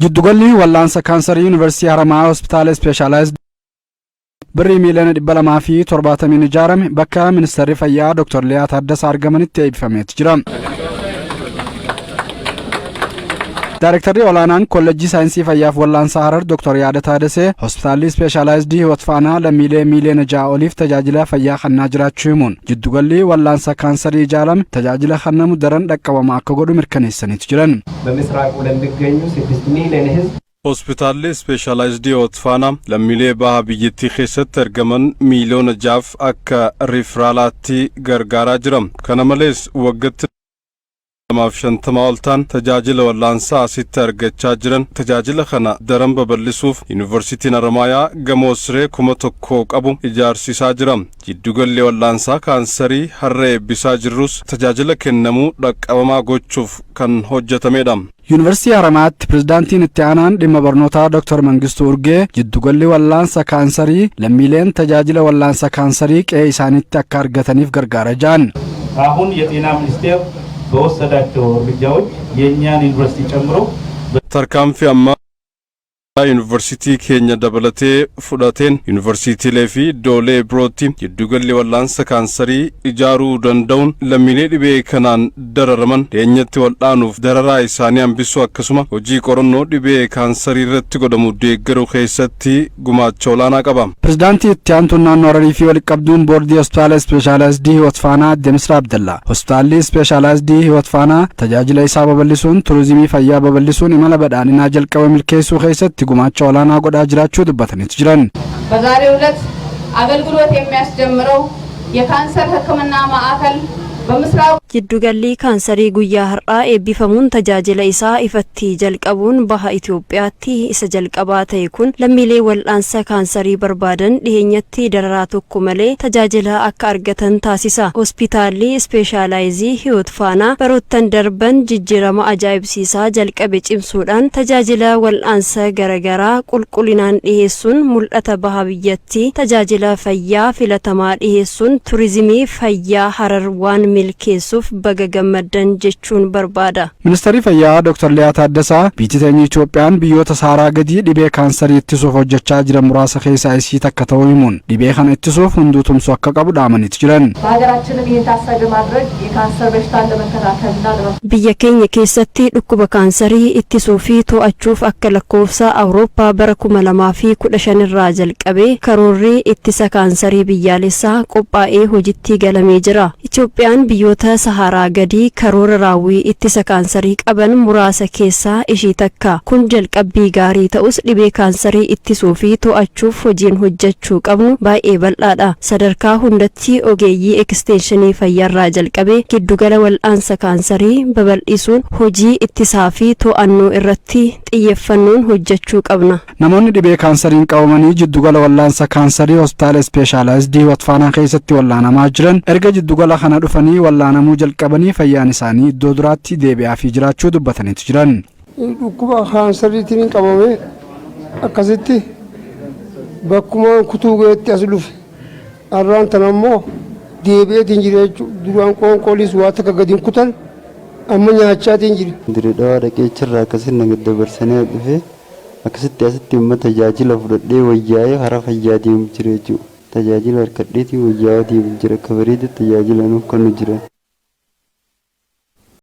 Jiddugalli wal'aansa kaansarii Yuunivarsiitii Haramaa Hospitaala Ispeeshaalaayizd birrii miiliyoona 270 ijaarame bakka Ministeerri Fayyaa Dr. Liyaa Taaddasaa argamanitti eebbifameeti jira. Daarektarri olaanaan Kolleejjii Saayinsii Fayyaaf Wal'aansaa Harar Dr. Yaada Taadasee Hospitaalli Ispeeshaalaayizd Hiwoot Faanaa lammiilee miiliyoona 6 oliif tajaajila fayyaa kennaa jiraachuu himuun jiddugalli wal'aansa kaansarii ijaarame tajaajila kennamu daran dhaqqabamaa akka godhu mirkaneessaniitu jiran. በምስራቁ ለሚገኙ 6 ሚሊዮን ህዝብ Hospitaalli Ispeeshaalaayizd Hiwoot Faanaa lammiilee baha biyyattii keessatti argaman miiliyoona 6 akka riiferaalaatti gargaaraa jira. Kana malees waggaatti 250 ol ta'an tajaajila wal'aansaa asitti argachaa jiran. Tajaajila kana daran babal'isuuf Yuunivarsiitiin Haramaayaa gamoo siree 1,000 qabu ijaarsisaa jira. Jiddugalli wal'aansaa kaansarii har'a eebbisaa jirrus tajaajila kennamuu dhaqqabamaa gochuuf kan hojjetamedha. Yuunivarsiitii Haramaatti pirezidaantiin itti aanaan dhimma barnootaa Dr. Mangistuu Urgee jiddugalli wal'aansa kaansarii lammiileen tajaajila wal'aansa kaansarii qe'ee isaaniitti akka argataniif gargaara jedhan. አሁን የጤና ሚኒስቴር በወሰዳቸው እርምጃዎች የኛን ዩኒቨርሲቲ ጨምሮ tarkaanfii amma Yuunivarsiitii keenya dabalatee fudhateen yuunivarsiitiilee fi iddoolee birootti jiddugalli wal'aansa kaansarii ijaaruu danda'uun lammiilee dhibee kanaan dararaman dhiyeenyatti wal'aanuuf dararaa isaanii hambisuu akkasuma hojii qorannoo dhibee kaansarii irratti godhamu deeggaruu keessatti gumaacha olaanaa qaba. Pirezidaantii itti aantuun naannoo Hararii fi walitti-qabduun boordii Hospitaala Ispeeshaalaayizd Hiwoot Faanaa Adde Misraa Abdallaa Hospitaalli Ispeeshaalaayizd Hiwoot Faanaa tajaajila isaa babal'isuun turizimii fayyaa babal'isuun imala badhaadhinaa jalqaba milkeessuu keessatti ጉማቸው አላና ጎዳጅራችሁ ድበተነት ጅራን በዛሬው ዕለት አገልግሎት የሚያስጀምረው የካንሰር ሕክምና ማዕከል በምስራቅ jiddugalli kaansarii guyyaa har'aa eebbifamuun tajaajila isaa ifatti jalqabuun baha Itoophiyaatti isa jalqabaa ta'e kun lammiilee wal'aansa kaansarii barbaadan dhiheenyatti dararaa tokko malee tajaajila akka argatan taasisa. Hospitaalli Ispeeshaalaayizd Hiwoot Faanaa baroottan darban jijjiirama ajaa'ibsiisaa jalqabe cimsuudhaan tajaajila wal'aansa garagaraa qulqullinaan dhiheessuun mul'ata baha biyyatti tajaajila fayyaa filatamaa dhiheessuun turizimii fayyaa Harar waan milkeessuuf baga gammadan jechuun barbaada. Ministeerri Fayyaa Dr. Liyaa Taaddasaa biyyattii Itoophiyaan biyyoota saaraa gadii dhibee kaansarii ittisuuf hojjechaa jiran muraasa keessaa isii takka ta'uu himuun dhibee kana ittisuuf hunduu tumsu akka qabu dhaamaniitu jiran. በሀገራችንም ይህን ታሳቢ ማድረግ የካንሰር በሽታን ለመከላከልና biyya keenya keessatti dhukkuba kaansarii ittisuu fi to'achuuf akka lakkoofsa Awurooppaa bara 2015 irraa jalqabee karoorri ittisa kaansarii biyyaalessaa qophaa'ee hojiitti galamee jira. Itoophiyaan biyyoota saharaa gadii karoora raawwii ittisa kaansarii qaban muraasa keessaa ishii takka. Kun jalqabbii gaarii ta'us dhibee kaansarii ittisuu fi to'achuuf hojiin hojjechuu qabnu baay'ee bal'aadha. Sadarkaa hundatti ogeeyyii ekstenshinii fayyaarraa jalqabee giddugala wal'aansa kaansarii babal'isuun hojii ittisaa fi to'annoo irratti xiyyeeffannoon hojjechuu qabna. Namoonni dhibee kaansariin qabamanii jiddugala wal'aansa kaansarii Hospitaala Ispeeshaalaayizd Hiwoot Faanaa keessatti wallaanamaa jiran erga jiddugala kana dhufanii wallaanamuu jalqabanii fayyaan isaanii iddoo duraatti deebi'aa fi jiraachuu dubbataniitu jiran. Dhukkuba kaansariitiin qabame akkasitti bakkuma kutuu geetti as dhufe arraan tan ammoo deebi'eetiin jira jechuudha. Duraan qoonqooliis waa takka gadiin kutan amma nyaachaatiin jira. Diridhaa dhaqeechirraa akkasitti nagad dabarsanii dhufe akkasitti asitti immoo tajaajila fudhadhee wayyaa'ee hara fayyaa deemu jira jechuudha. Tajaajila harkadheetii wayyaa'aa deemu jira akka bareedaa tajaajila nuuf kennu jira.